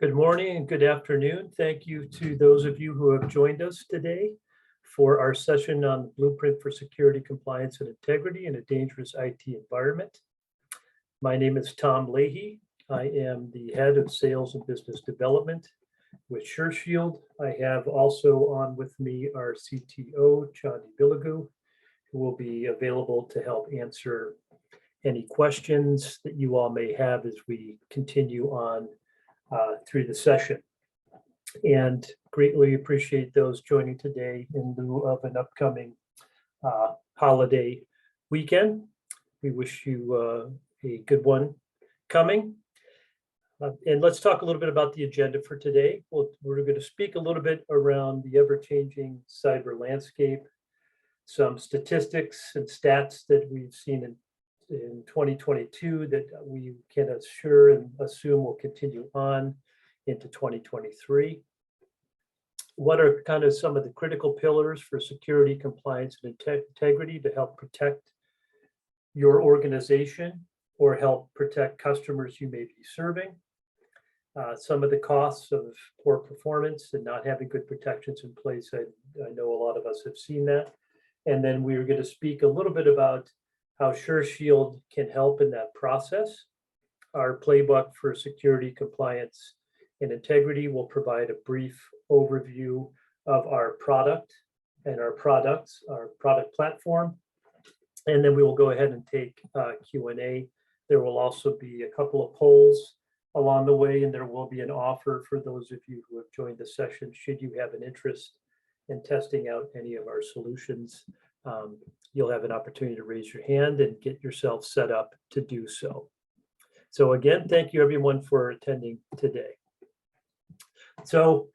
Good morning and good afternoon. Thank you to those of you who have joined us today for our session on the Blueprint for Security, Compliance, and Integrity in a Dangerous IT Environment. My name is Tom Leahy. I am the head of Sales and Business Development with SureShield. I have also on with me our CTO, Chandi Bilagu, who will be available to help answer any questions that you all may have as we continue on through the session. And greatly appreciate those joining today in lieu of an upcoming holiday weekend. We wish you a good one coming. And let's talk a little bit about the agenda for today. We're going to speak a little bit around the ever-changing cyber landscape, some statistics and stats that we've seen in 2022 that we can assure and assume will continue on into 2023. What are kind of some of the critical pillars for security, compliance, and integrity to help protect your organization or help protect customers you may be serving? Some of the costs of poor performance and not having good protections in place. I know a lot of us have seen that. And then we're going to speak a little bit about how SureShield can help in that process. Our playbook for security, compliance, and integrity will provide a brief overview of our product and our products, our product platform. And then we will go ahead and take Q&A. There will also be a couple of polls along the way, and there will be an offer for those of you who have joined the session should you have an interest in testing out any of our solutions. You'll have an opportunity to raise your hand and get yourself set up to do so. So again, thank you everyone for attending today. So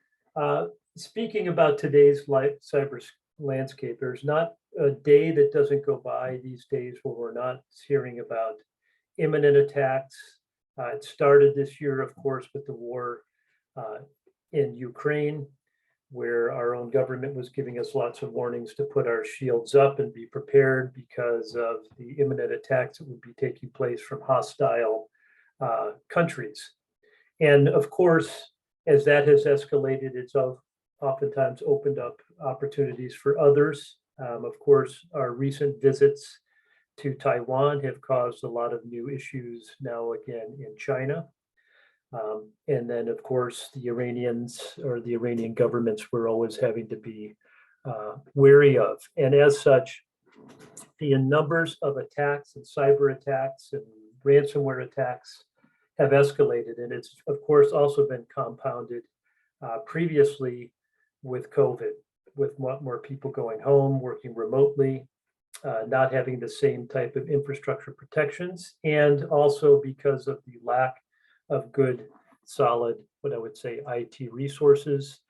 speaking about today's cyber landscape, there's not a day that doesn't go by these days where we're not hearing about imminent attacks. It started this year, of course, with the war in Ukraine, where our own government was giving us lots of warnings to put our shields up and be prepared because of the imminent attacks that would be taking place from hostile countries. And of course, as that has escalated, it's oftentimes opened up opportunities for others. Of course, our recent visits to Taiwan have caused a lot of new issues now again in China. And then, of course, the Iranians or the Iranian governments we're always having to be wary of. And as such, the numbers of attacks and cyber attacks and ransomware attacks have escalated. And it's, of course, also been compounded previously with COVID, with more people going home, working remotely, not having the same type of infrastructure protections, and also because of the lack of good, solid, what I would say, IT resources,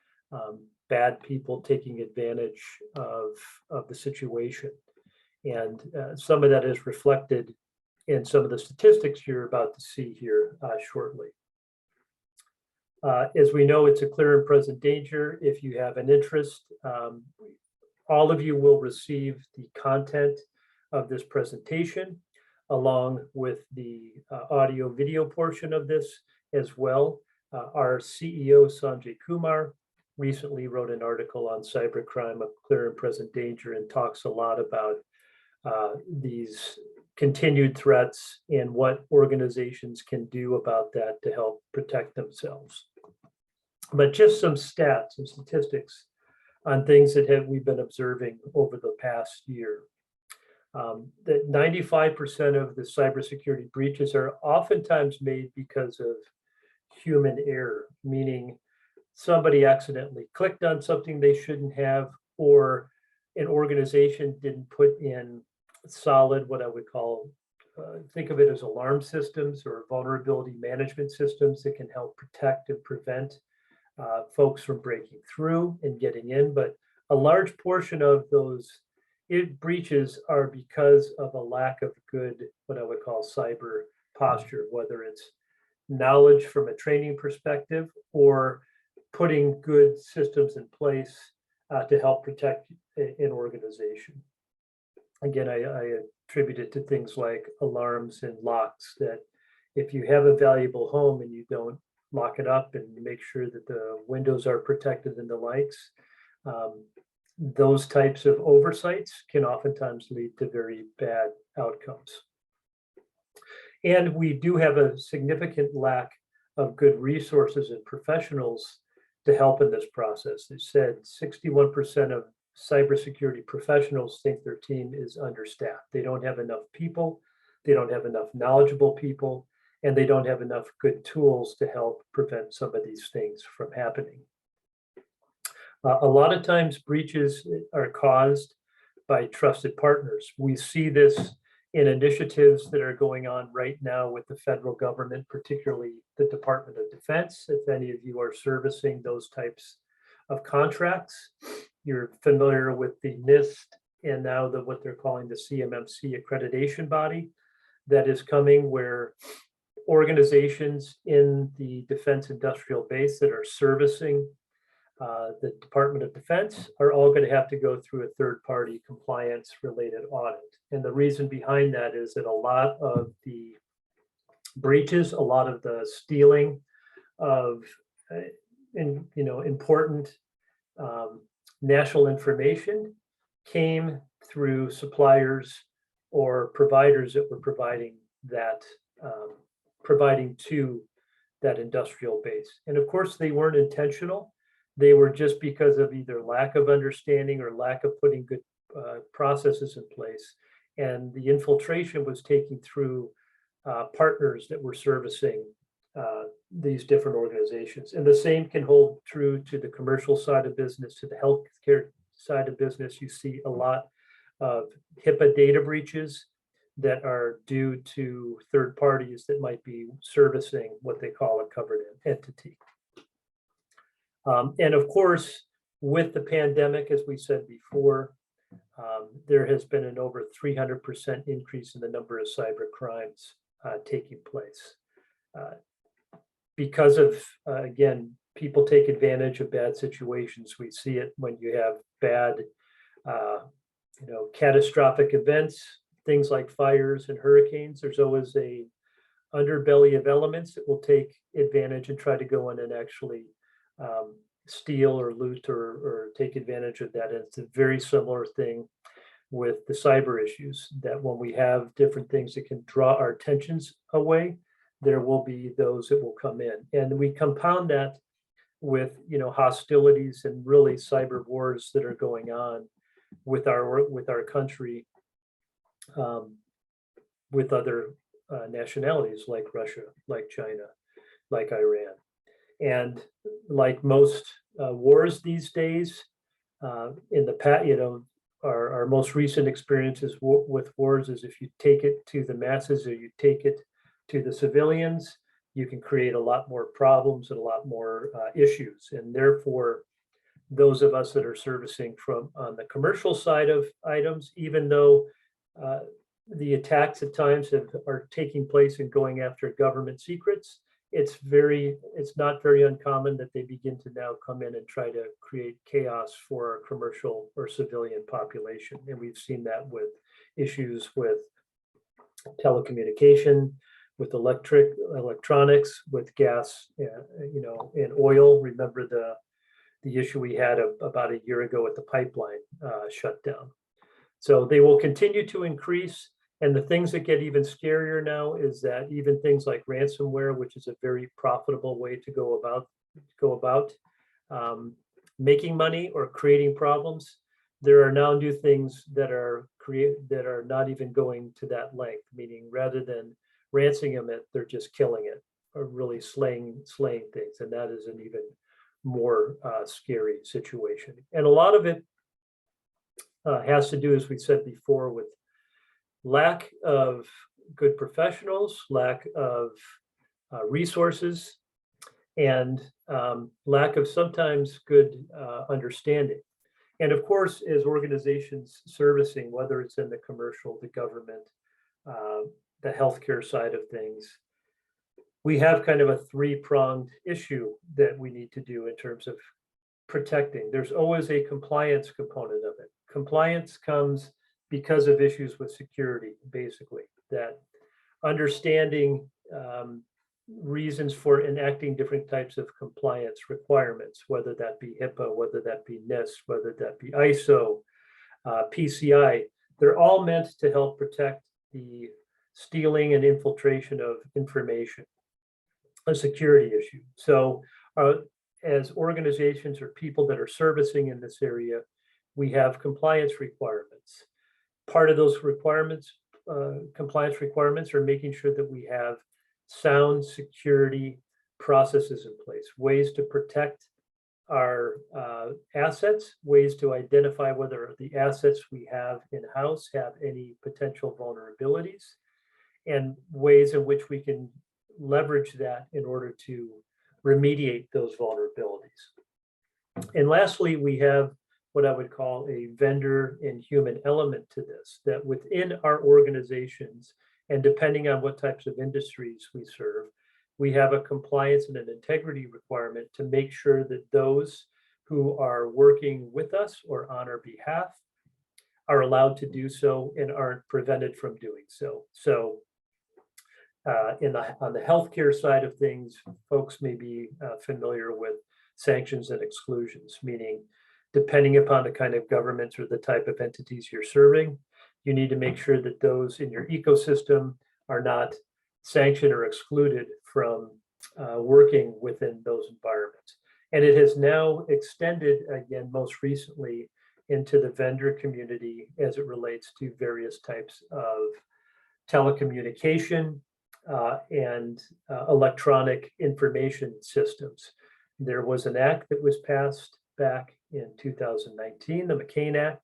bad people taking advantage of the situation. And some of that is reflected in some of the statistics you're about to see here shortly. As we know, it's a clear and present danger. If you have an interest, all of you will receive the content of this presentation, along with the audio video portion of this as well. Our CEO, Sanjay Kumar, recently wrote an article on cybercrime, a clear and present danger, and talks a lot about these continued threats and what organizations can do about that to help protect themselves. But just some stats and statistics on things that we've been observing over the past year. That 95% of the cybersecurity breaches are oftentimes made because of human error, meaning somebody accidentally clicked on something they shouldn't have, or an organization didn't put in solid, what I would call, think of it as alarm systems or vulnerability management systems that can help protect and prevent folks from breaking through and getting in. But a large portion of those breaches are because of a lack of good, what I would call cyber posture, whether it's knowledge from a training perspective or putting good systems in place to help protect an organization. Again, I attribute it to things like alarms and locks, that if you have a valuable home and you don't lock it up and make sure that the windows are protected and the likes. Those types of oversights can oftentimes lead to very bad outcomes. And we do have a significant lack of good resources and professionals to help in this process. They said 61% of cybersecurity professionals think their team is understaffed. They don't have enough people, they don't have enough knowledgeable people, and they don't have enough good tools to help prevent some of these things from happening. A lot of times breaches are caused by trusted partners. We see this in initiatives that are going on right now with the federal government, particularly the Department of Defense. If any of you are servicing those types of contracts, you're familiar with the NIST and now what they're calling the CMMC accreditation body that is coming, where organizations in the defense industrial base that are servicing the Department of Defense are all going to have to go through a third-party compliance-related audit. And the reason behind that is that a lot of the breaches, a lot of the stealing of important national information came through suppliers or providers that were providing to that industrial base. And of course, they weren't intentional. They were just because of either lack of understanding or lack of putting good processes in place. And the infiltration was taken through partners that were servicing these different organizations. And the same can hold true to the commercial side of business, to the healthcare side of business. You see a lot of HIPAA data breaches that are due to third parties that might be servicing what they call a covered entity. And of course, with the pandemic, as we said before, there has been an over 300% increase in the number of cyber crimes taking place. Because of, again, people take advantage of bad situations. We see it when you have bad, catastrophic events, things like fires and hurricanes. There's always a underbelly of elements that will take advantage and try to go in and actually steal or loot or take advantage of that. And it's a very similar thing with the cyber issues, that when we have different things that can draw our attentions away, there will be those that will come in. And we compound that with hostilities and really cyber wars that are going on with our country, with other nationalities like Russia, like China, like Iran. And like most wars these days, in the past, our most recent experiences with wars is if you take it to the masses or you take it to the civilians, you can create a lot more problems and a lot more issues. And therefore, those of us that are servicing from on the commercial side of items, even though the attacks at times are taking place and going after government secrets, it's not very uncommon that they begin to now come in and try to create chaos for our commercial or civilian population. And we've seen that with issues with telecommunication, with electronics, with gas, and oil. Remember the issue we had about a year ago with the pipeline shutdown. So they will continue to increase. And the things that get even scarier now is that even things like ransomware, which is a very profitable way to go about making money or creating problems, there are now new things that are not even going to that length. Meaning, rather than ransoming it, they're just killing it or really slaying things, and that is an even more scary situation. And a lot of it has to do, as we said before, with lack of good professionals, lack of resources, and lack of sometimes good understanding. And of course, as organizations servicing, whether it's in the commercial, the government, the healthcare side of things, we have kind of a three-pronged issue that we need to do in terms of protecting. There's always a compliance component of it. Compliance comes because of issues with security, basically, that understanding reasons for enacting different types of compliance requirements, whether that be HIPAA, whether that be NIST, whether that be ISO, PCI. They're all meant to help protect the stealing and infiltration of information, a security issue. So as organizations or people that are servicing in this area, we have compliance requirements. Part of those requirements, compliance requirements, are making sure that we have sound security processes in place, ways to protect our assets, ways to identify whether the assets we have in-house have any potential vulnerabilities, and ways in which we can leverage that in order to remediate those vulnerabilities. And lastly, we have what I would call a vendor and human element to this, that within our organizations, and depending on what types of industries we serve, we have a compliance and an integrity requirement to make sure that those who are working with us or on our behalf are allowed to do so and aren't prevented from doing so. So on the healthcare side of things, folks may be familiar with sanctions and exclusions, meaning depending upon the kind of government or the type of entities you're serving, you need to make sure that those in your ecosystem are not sanctioned or excluded from working within those environments. And it has now extended, again, most recently into the vendor community as it relates to various types of telecommunication and electronic information systems. There was an act that was passed back in 2019, the McCain Act,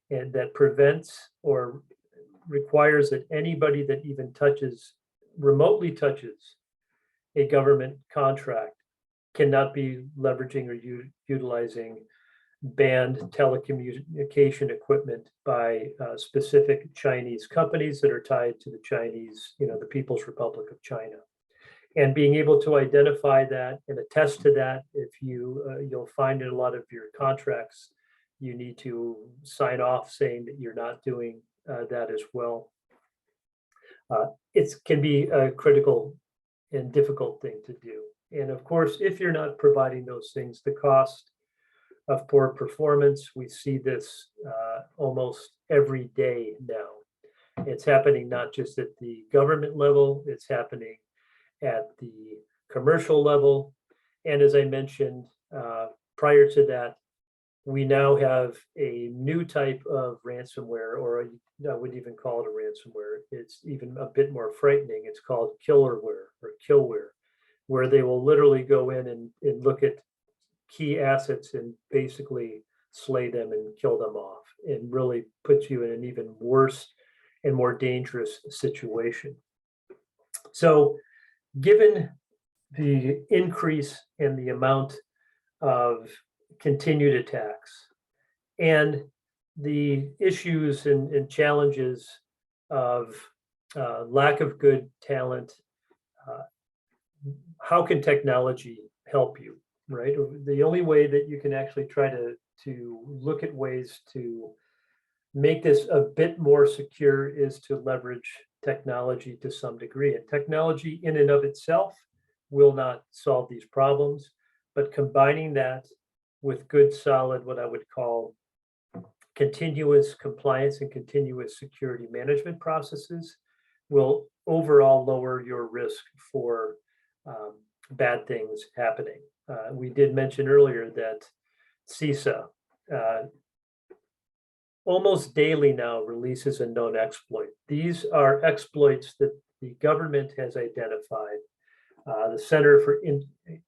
and that prevents or requires that anybody that even remotely touches a government contract cannot be leveraging or utilizing banned telecommunication equipment by specific Chinese companies that are tied to the Chinese, the People's Republic of China. And being able to identify that and attest to that, if you'll find in a lot of your contracts, you need to sign off saying that you're not doing that as well. It can be a critical and difficult thing to do. And of course, if you're not providing those things, the cost of poor performance, we see this almost every day now. It's happening not just at the government level, it's happening at the commercial level. And as I mentioned prior to that, we now have a new type of ransomware, or I wouldn't even call it a ransomware. It's even a bit more frightening. It's called Killerware or Killware, where they will literally go in and look at key assets and basically slay them and kill them off, and really put you in an even worse and more dangerous situation. So given the increase in the amount of continued attacks and the issues and challenges of lack of good talent, how can technology help you, right? The only way that you can actually try to look at ways to make this a bit more secure is to leverage technology to some degree. And technology in and of itself will not solve these problems, but combining that with good, solid, what I would call continuous compliance and continuous security management processes will overall lower your risk for bad things happening. We did mention earlier that CISA almost daily now releases a known exploit. These are exploits that the government has identified. The Center for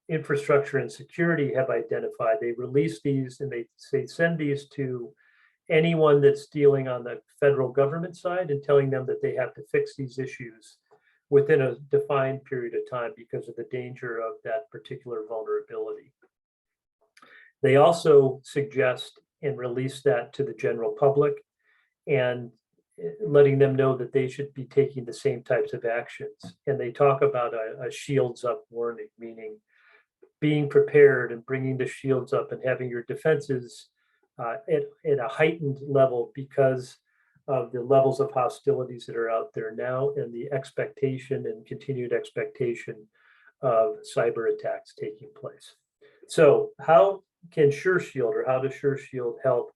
Infrastructure and Security have identified. They release these and they send these to anyone that's dealing on the federal government side and telling them that they have to fix these issues within a defined period of time because of the danger of that particular vulnerability. They also suggest and release that to the general public and letting them know that they should be taking the same types of actions. And they talk about a shields up warning, meaning being prepared and bringing the shields up and having your defenses at a heightened level because of the levels of hostilities that are out there now and the expectation and continued expectation of cyber attacks taking place. So how can SureShield, or how does SureShield help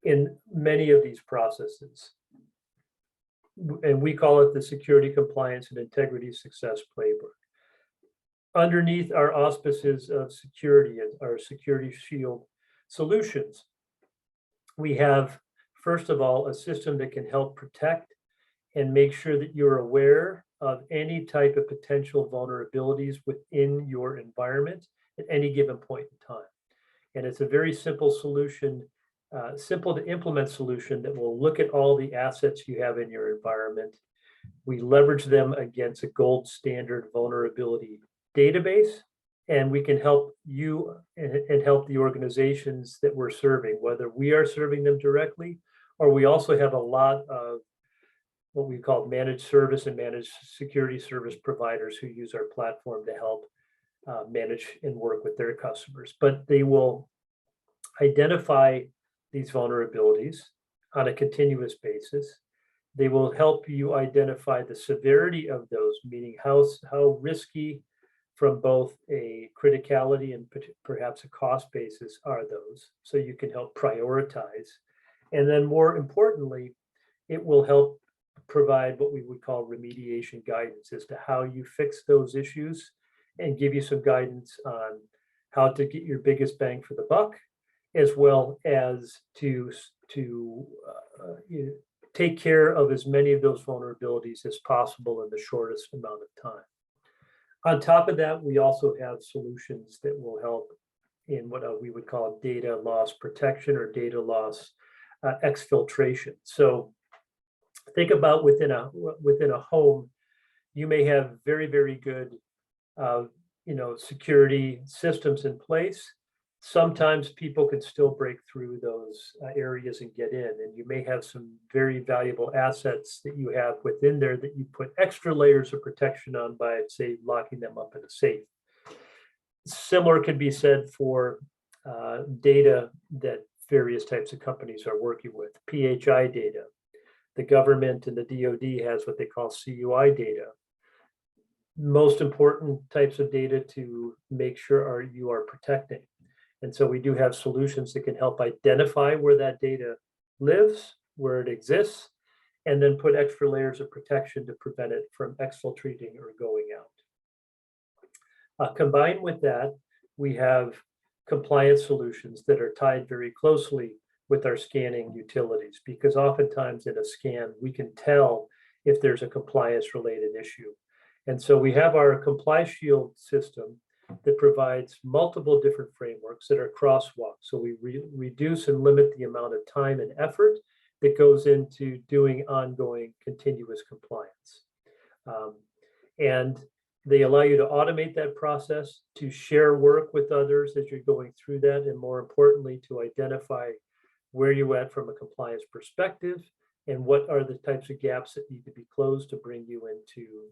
in many of these processes? And we call it the Security, Compliance, and Integrity Success Playbook. Underneath our auspices of security and our Security Shield solutions, we have, first of all, a system that can help protect and make sure that you're aware of any type of potential vulnerabilities within your environment at any given point in time. And it's a very simple solution, simple to implement solution that will look at all the assets you have in your environment. We leverage them against a gold standard vulnerability database, and we can help you and help the organizations that we're serving, whether we are serving them directly, or we also have a lot of what we call managed service and managed security service providers who use our platform to help manage and work with their customers. But they will identify these vulnerabilities on a continuous basis. They will help you identify the severity of those, meaning how risky from both a criticality and perhaps a cost basis are those, so you can help prioritize. And then more importantly, it will help provide what we would call remediation guidance as to how you fix those issues, and give you some guidance on how to get your biggest bang for the buck, as well as to take care of as many of those vulnerabilities as possible in the shortest amount of time. On top of that, we also have solutions that will help in what we would call data loss protection or data loss exfiltration. So think about within a home, you may have very, very good security systems in place. Sometimes people can still break through those areas and get in, and you may have some very valuable assets that you have within there that you put extra layers of protection on by, say, locking them up in a safe. Similar can be said for data that various types of companies are working with. PHI data. The government and the DoD has what they call CUI data. Most important types of data to make sure you are protecting. And so we do have solutions that can help identify where that data lives, where it exists, and then put extra layers of protection to prevent it from exfiltrating or going out. Combined with that, we have compliance solutions that are tied very closely with our scanning utilities, because oftentimes in a scan, we can tell if there's a compliance related issue. And so we have our ComplyShield system that provides multiple different frameworks that are crosswalk. So we reduce and limit the amount of time and effort that goes into doing ongoing continuous compliance. And they allow you to automate that process, to share work with others as you're going through that, and more importantly, to identify where you're at from a compliance perspective and what are the types of gaps that need to be closed to bring you into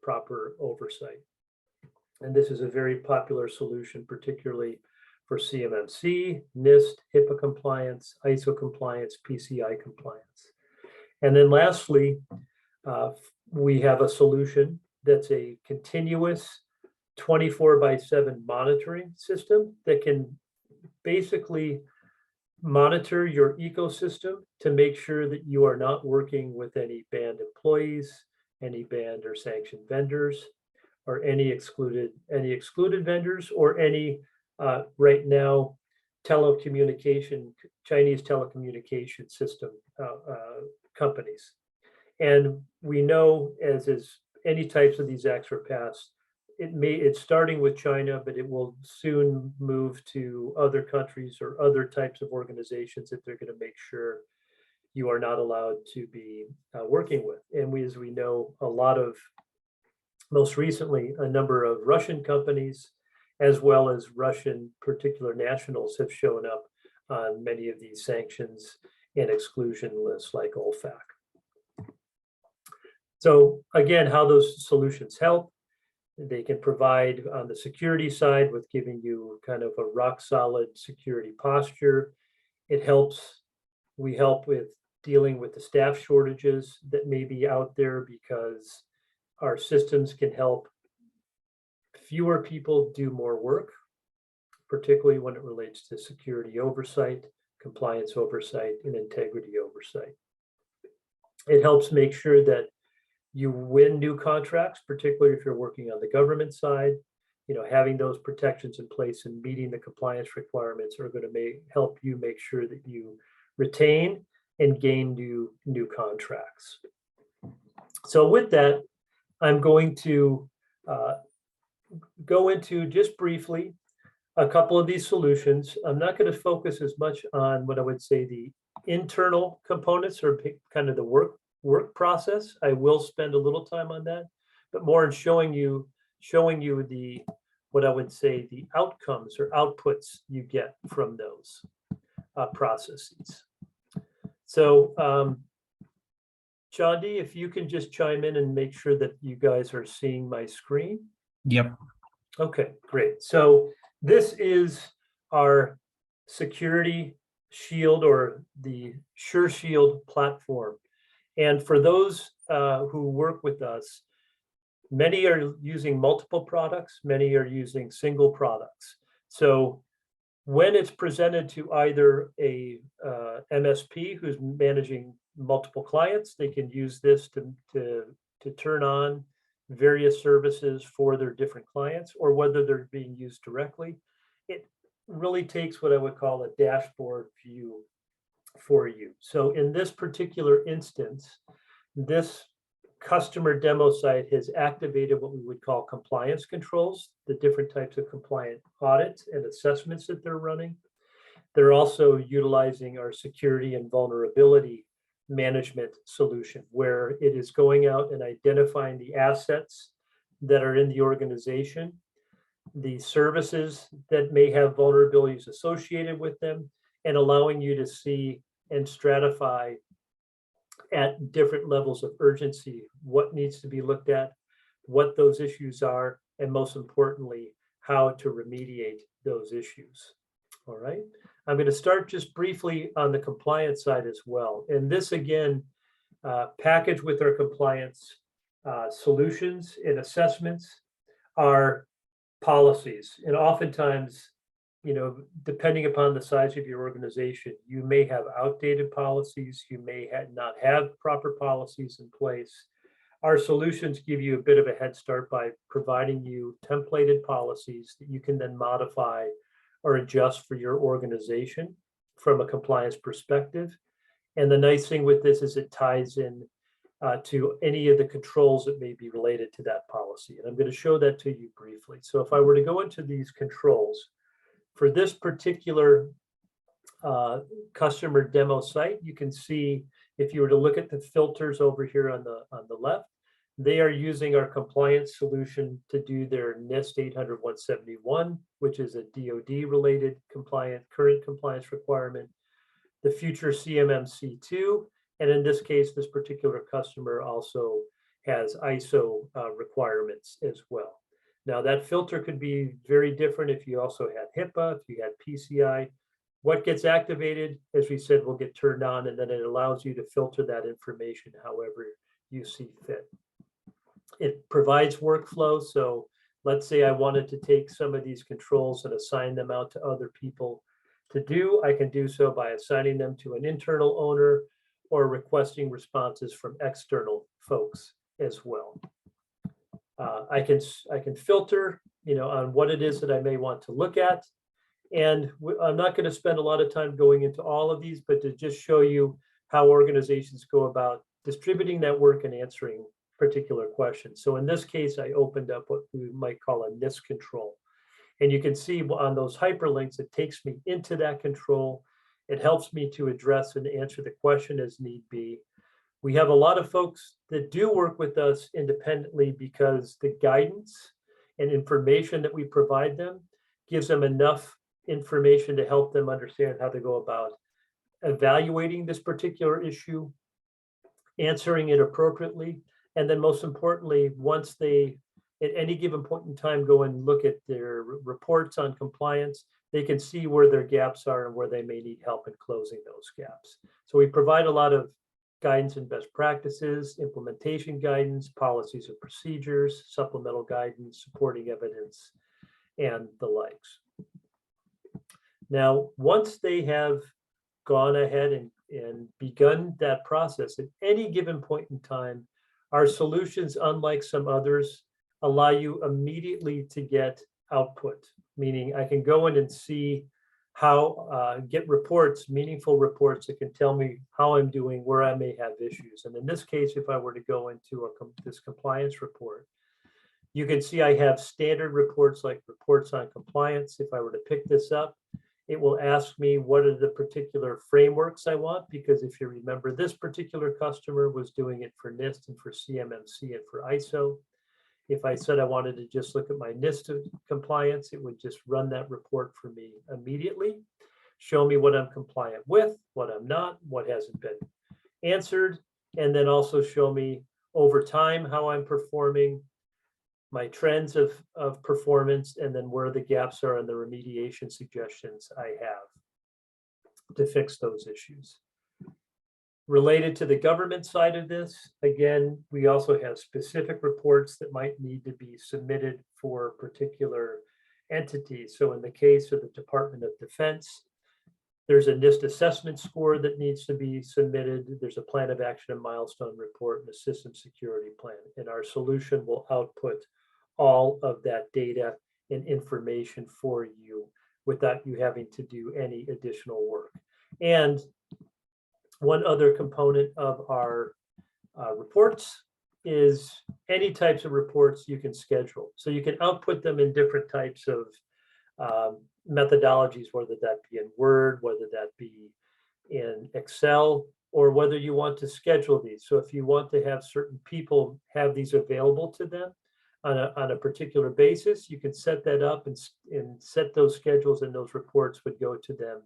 proper oversight. And this is a very popular solution, particularly for CMMC, NIST, HIPAA compliance, ISO compliance, PCI compliance. And then lastly, we have a solution that's a continuous 24/7 monitoring system that can basically monitor your ecosystem to make sure that you are not working with any banned employees, any banned or sanctioned vendors, or any excluded vendors, or any right now Chinese telecommunication system companies. And we know, as is any types of these acts are passed, it's starting with China, but it will soon move to other countries or other types of organizations that they're going to make sure you are not allowed to be working with. And as we know, most recently, a number of Russian companies, as well as Russian particular nationals, have shown up on many of these sanctions and exclusion lists like OFAC. So again, how those solutions help. They can provide on the security side with giving you kind of a rock solid security posture. We help with dealing with the staff shortages that may be out there, because our systems can help fewer people do more work, particularly when it relates to security oversight, compliance oversight, and integrity oversight. It helps make sure that you win new contracts, particularly if you're working on the government side. Having those protections in place and meeting the compliance requirements are going to help you make sure that you retain and gain new contracts. So with that, I'm going to go into just briefly a couple of these solutions. I'm not going to focus as much on what I would say the internal components or kind of the work process. I will spend a little time on that, but more in showing you the what I would say the outcomes or outputs you get from those processes. So Chandi, if you can just chime in and make sure that you guys are seeing my screen. Yep. Okay, great. So this is our security shield or the SureShield platform. And for those who work with us, many are using multiple products, many are using single products. So when it's presented to either a MSP who's managing multiple clients, they can use this to turn on various services for their different clients, or whether they're being used directly. It really takes what I would call a dashboard view for you. So in this particular instance, this customer demo site has activated what we would call compliance controls, the different types of compliant audits and assessments that they're running. They're also utilizing our security and vulnerability management solution, where it is going out and identifying the assets that are in the organization, the services that may have vulnerabilities associated with them, and allowing you to see and stratify at different levels of urgency what needs to be looked at, what those issues are, and most importantly, how to remediate those issues. All right. I'm going to start just briefly on the compliance side as well. And this, again, packaged with our compliance solutions and assessments are policies. And oftentimes, depending upon the size of your organization, you may have outdated policies, you may not have proper policies in place. Our solutions give you a bit of a head start by providing you templated policies that you can then modify or adjust for your organization from a compliance perspective. And the nice thing with this is it ties in to any of the controls that may be related to that policy. And I'm going to show that to you briefly. So if I were to go into these controls, for this particular customer demo site, you can see if you were to look at the filters over here on the left, they are using our compliance solution to do their NIST 800-171, which is a DoD related current compliance requirement, the future CMMC2, and in this case, this particular customer also has ISO requirements as well. Now that filter could be very different if you also had HIPAA, if you had PCI. What gets activated, as we said, will get turned on, and then it allows you to filter that information however you see fit. It provides workflow. So let's say I wanted to take some of these controls and assign them out to other people to do. I can do so by assigning them to an internal owner or requesting responses from external folks as well. I can filter, on what it is that I may want to look at. And I'm not going to spend a lot of time going into all of these, but to just show you how organizations go about distributing that work and answering particular questions. So in this case, I opened up what we might call a NIST control. And you can see on those hyperlinks, it takes me into that control. It helps me to address and answer the question as need be. We have a lot of folks that do work with us independently because the guidance and information that we provide them gives them enough information to help them understand how to go about evaluating this particular issue, answering it appropriately, and then most importantly, once they, at any given point in time, go and look at their reports on compliance, they can see where their gaps are and where they may need help in closing those gaps. So we provide a lot of guidance and best practices, implementation guidance, policies and procedures, supplemental guidance, supporting evidence, and the likes. Now, once they have gone ahead and begun that process, at any given point in time, our solutions, unlike some others, allow you immediately to get output, meaning I can go in and see how, get reports, meaningful reports that can tell me how I'm doing, where I may have issues. And in this case, if I were to go into this compliance report, you can see I have standard reports like reports on compliance. If I were to pick this up, it will ask me what are the particular frameworks I want, because if you remember, this particular customer was doing it for NIST and for CMMC and for ISO. If I said I wanted to just look at my NIST compliance, it would just run that report for me immediately, show me what I'm compliant with, what I'm not, what hasn't been answered, and then also show me over time how I'm performing, my trends of performance, and then where the gaps are and the remediation suggestions I have to fix those issues. Related to the government side of this, again, we also have specific reports that might need to be submitted for particular entities. So in the case of the Department of Defense, there's a NIST assessment score that needs to be submitted. There's a plan of action and milestone report and a system security plan. And our solution will output all of that data and information for you without you having to do any additional work. And one other component of our reports is any types of reports you can schedule. So you can output them in different types of methodologies, whether that be in Word, whether that be in Excel, or whether you want to schedule these. So if you want to have certain people have these available to them on a particular basis, you can set that up and set those schedules, and those reports would go to them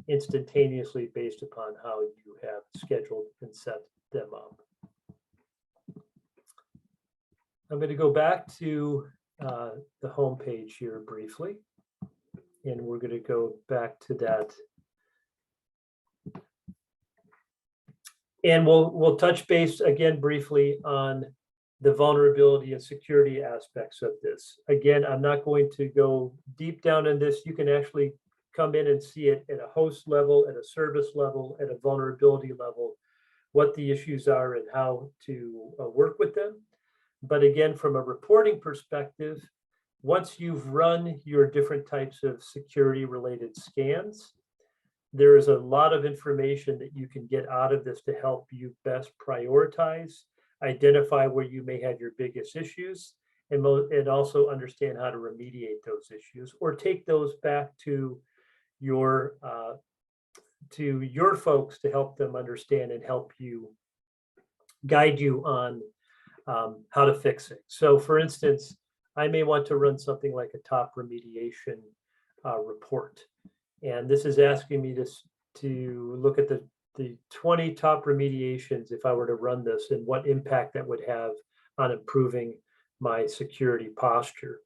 instantaneously based upon how you have scheduled and set them up. I'm going to go back to the home page here briefly, and we're going to go back to that. And we'll touch base again briefly on the vulnerability and security aspects of this. Again, I'm not going to go deep down in this. You can actually come in and see it at a host level, at a service level, at a vulnerability level, what the issues are and how to work with them. But again, from a reporting perspective, once you've run your different types of security related scans, there is a lot of information that you can get out of this to help you best prioritize, identify where you may have your biggest issues, and also understand how to remediate those issues or take those back to your folks to help them understand and help you guide you on how to fix it. So for instance, I may want to run something like a top remediation report. And this is asking me to look at the 20 top remediations if I were to run this and what impact that would have on improving my security posture.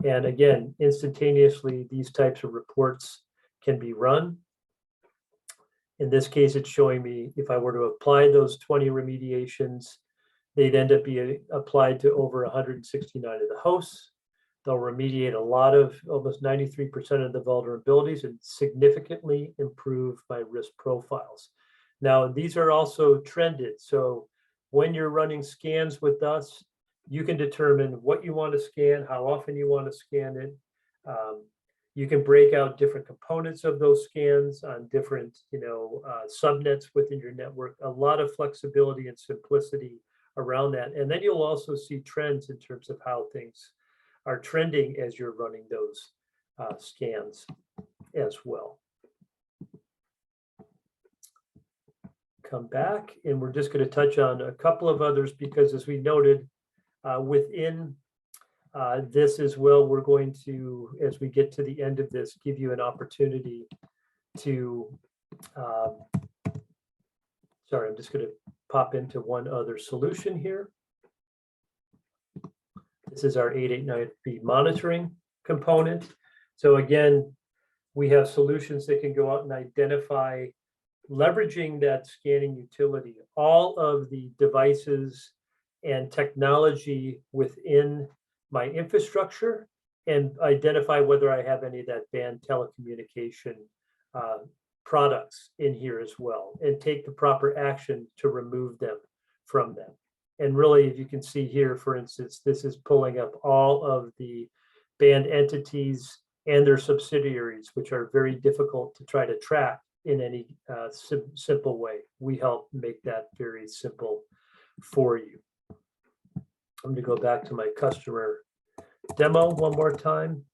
And again, instantaneously, these types of reports can be run. In this case, it's showing me if I were to apply those 20 remediations, they'd end up being applied to over 169 of the hosts. They'll remediate a lot of, almost 93% of the vulnerabilities, and significantly improve my risk profiles. Now, these are also trended. So when you're running scans with us, you can determine what you want to scan, how often you want to scan it. You can break out different components of those scans on different, subnets within your network. A lot of flexibility and simplicity around that. And then you'll also see trends in terms of how things are trending as you're running those scans as well. Come back, and we're just going to touch on a couple of others because, as we noted, within this as well, we're going to, as we get to the end of this, give you an opportunity to, sorry, I'm just going to pop into one other solution here. This is our 889B monitoring component. So again, we have solutions that can go out and identify leveraging that scanning utility, all of the devices and technology within my infrastructure, and identify whether I have any of that banned telecommunication products in here as well, and take the proper action to remove them from them. And really, if you can see here, for instance, this is pulling up all of the banned entities and their subsidiaries, which are very difficult to try to track in any simple way. We help make that very simple for you. I'm going to go back to my customer demo one more time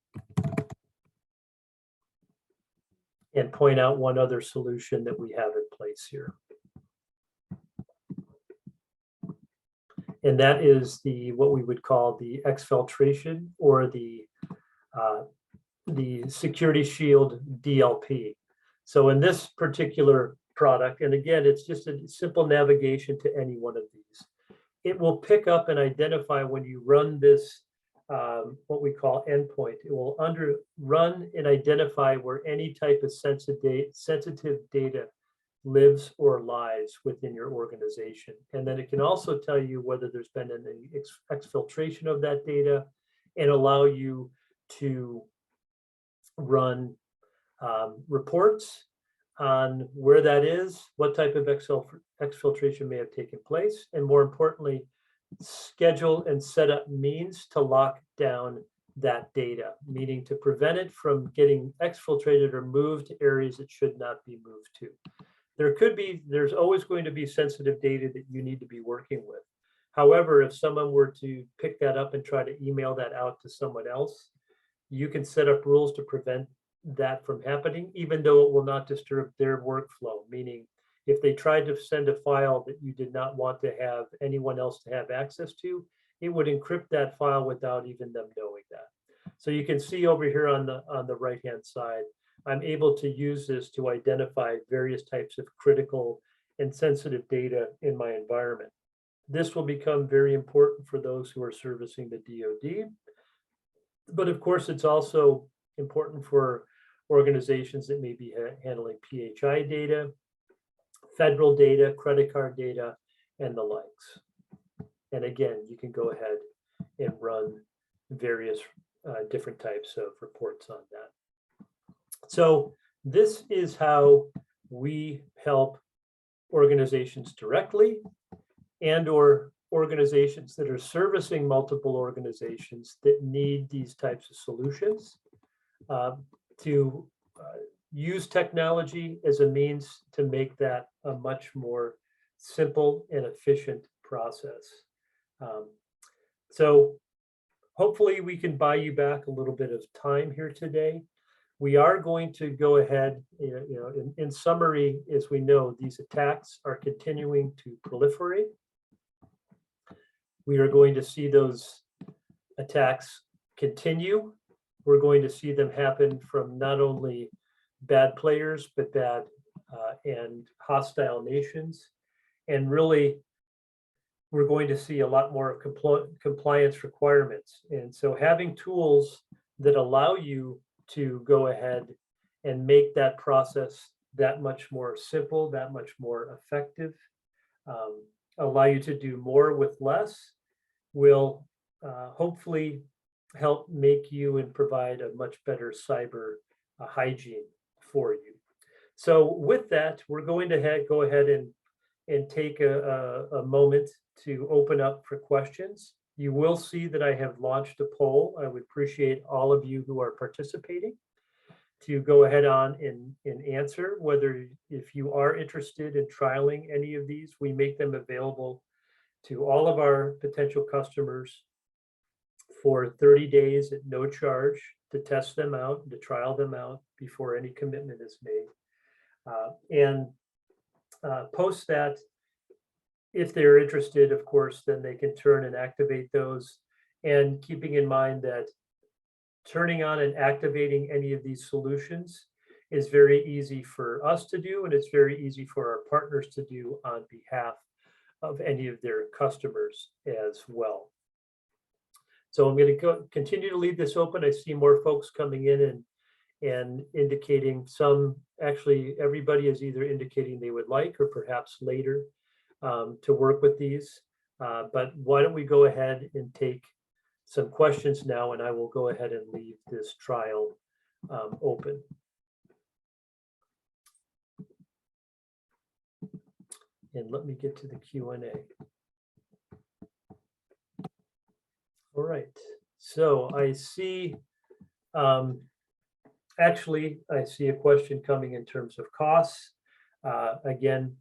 and point out one other solution that we have in place here. And that is what we would call the exfiltration, or the Security Shield DLP. So in this particular product, and again, it's just a simple navigation to any one of these. It will pick up and identify when you run this, what we call endpoint. It will run and identify where any type of sensitive data lives or lies within your organization. And then it can also tell you whether there's been any exfiltration of that data, and allow you to run reports on where that is, what type of exfiltration may have taken place, and more importantly, schedule and set up means to lock down that data, meaning to prevent it from getting exfiltrated or moved to areas it should not be moved to. There's always going to be sensitive data that you need to be working with. However, if someone were to pick that up and try to email that out to someone else, you can set up rules to prevent that from happening, even though it will not disturb their workflow. Meaning, if they tried to send a file that you did not want to have anyone else to have access to, it would encrypt that file without even them knowing that. So you can see over here on the right-hand side, I'm able to use this to identify various types of critical and sensitive data in my environment. This will become very important for those who are servicing the DoD. But of course, it's also important for organizations that may be handling PHI data, federal data, credit card data, and the likes. And again, you can go ahead and run various different types of reports on that. So this is how we help organizations directly, and or organizations that are servicing multiple organizations that need these types of solutions, to use technology as a means to make that a much more simple and efficient process. So hopefully we can buy you back a little bit of time here today. We are going to go ahead, in summary, as we know, these attacks are continuing to proliferate. We are going to see those attacks continue. We're going to see them happen from not only bad players, but bad and hostile nations. And really, we're going to see a lot more compliance requirements. And so having tools that allow you to go ahead and make that process that much more simple, that much more effective, allow you to do more with less, will hopefully help make you and provide a much better cyber hygiene for you. So with that, we're going to go ahead and take a moment to open up for questions. You will see that I have launched a poll. I would appreciate all of you who are participating to go ahead on and answer whether, if you are interested in trialing any of these. We make them available to all of our potential customers for 30 days at no charge to test them out, to trial them out before any commitment is made. And post that, if they're interested, of course, then they can turn and activate those. And keeping in mind that turning on and activating any of these solutions is very easy for us to do, and it's very easy for our partners to do on behalf of any of their customers as well. So I'm going to continue to leave this open. I see more folks coming in and indicating some, actually everybody is either indicating they would like or perhaps later to work with these. But why don't we go ahead and take some questions now, and I will go ahead and leave this trial open. And let me get to the Q&A. All right, so I see, actually, I see a question coming in terms of costs. Again,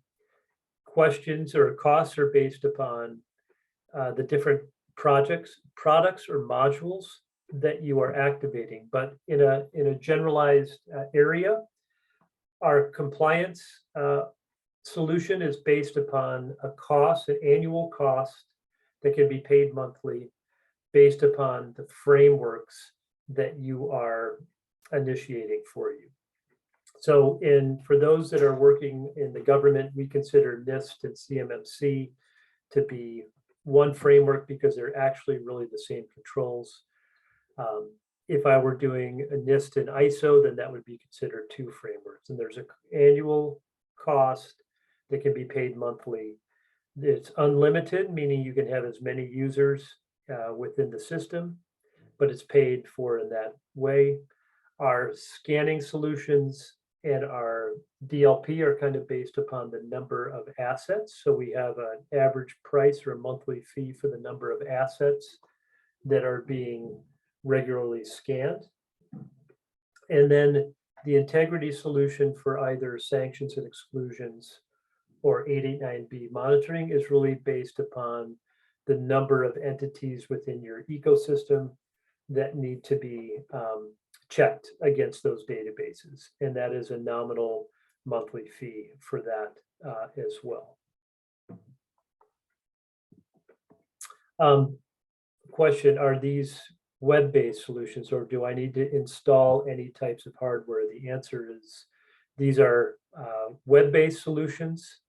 questions or costs are based upon the different products or modules that you are activating. But in a generalized area, our compliance solution is based upon a cost, an annual cost that can be paid monthly based upon the frameworks that you are initiating for you. So for those that are working in the government, we consider NIST and CMMC to be one framework because they're actually really the same controls. If I were doing a NIST and ISO, then that would be considered two frameworks. And there's an annual cost that can be paid monthly. It's unlimited, meaning you can have as many users within the system, but it's paid for in that way. Our scanning solutions and our DLP are kind of based upon the number of assets. So we have an average price or a monthly fee for the number of assets that are being regularly scanned. And then the integrity solution for either sanctions and exclusions or 889B monitoring is really based upon the number of entities within your ecosystem that need to be checked against those databases. And that is a nominal monthly fee for that as well. Question, are these web-based solutions or do I need to install any types of hardware? The answer is these are web-based solutions,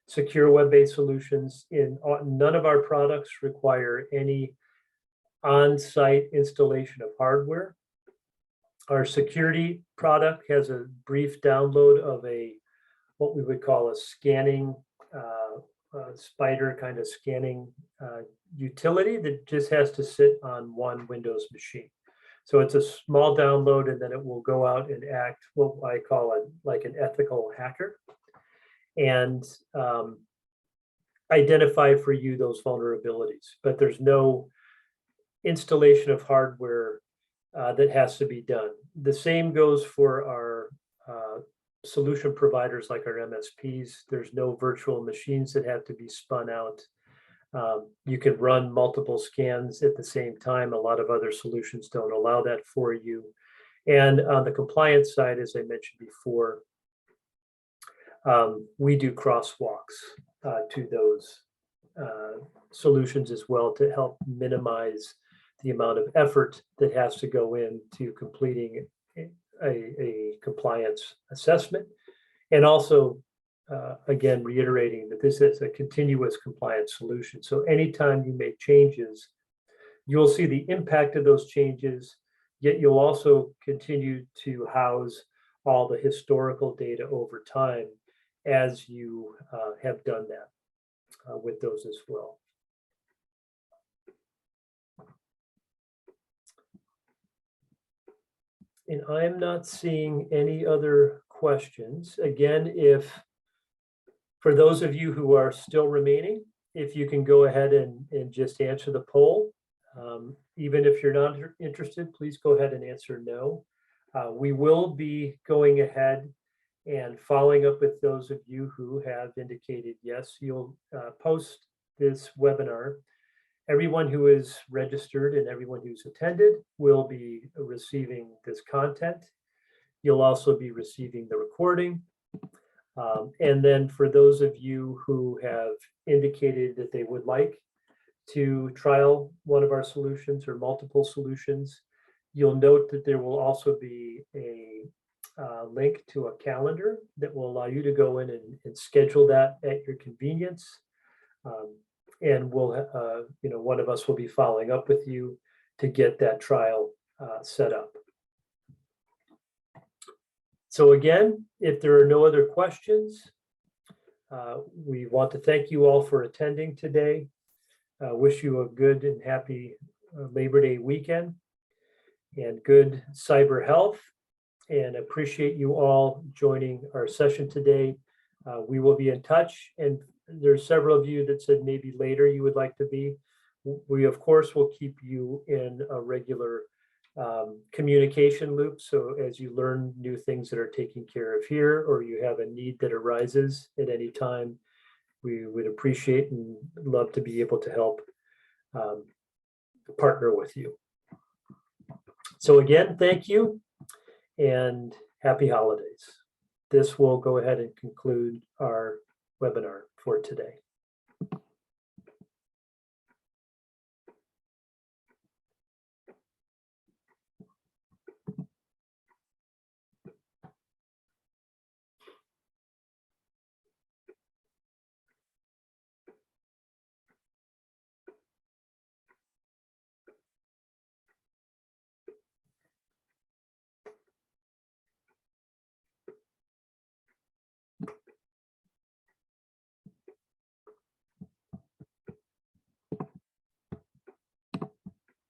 secure web-based solutions. None of our products require any on-site installation of hardware. Our security product has a brief download of what we would call a scanning spider kind of scanning utility that just has to sit on one Windows machine. So it's a small download, and then it will go out and act what I call like an ethical hacker and identify for you those vulnerabilities. But there's no installation of hardware that has to be done. The same goes for our solution providers like our MSPs. There's no virtual machines that have to be spun out. You can run multiple scans at the same time. A lot of other solutions don't allow that for you. And on the compliance side, as I mentioned before, we do crosswalks to those solutions as well to help minimize the amount of effort that has to go into completing a compliance assessment. And also, again, reiterating that this is a continuous compliance solution. So anytime you make changes, you'll see the impact of those changes, yet you'll also continue to house all the historical data over time as you have done that with those as well. And I'm not seeing any other questions. Again, for those of you who are still remaining, if you can go ahead and just answer the poll. Even if you're not interested, please go ahead and answer no. We will be going ahead and following up with those of you who have indicated yes. You'll post this webinar. Everyone who is registered and everyone who's attended will be receiving this content. You'll also be receiving the recording. And then for those of you who have indicated that they would like to trial one of our solutions or multiple solutions, you'll note that there will also be a link to a calendar that will allow you to go in and schedule that at your convenience. And we'll, one of us will be following up with you to get that trial set up. So again, if there are no other questions, we want to thank you all for attending today. Wish you a good and happy Labor Day weekend and good cyber health, and appreciate you all joining our session today. We will be in touch, and there's several of you that said maybe later you would like to be. We, of course, will keep you in a regular communication loop. So as you learn new things that are taken care of here, or you have a need that arises at any time, we would appreciate and love to be able to help partner with you. So again, thank you and happy holidays. This will go ahead and conclude our webinar for today.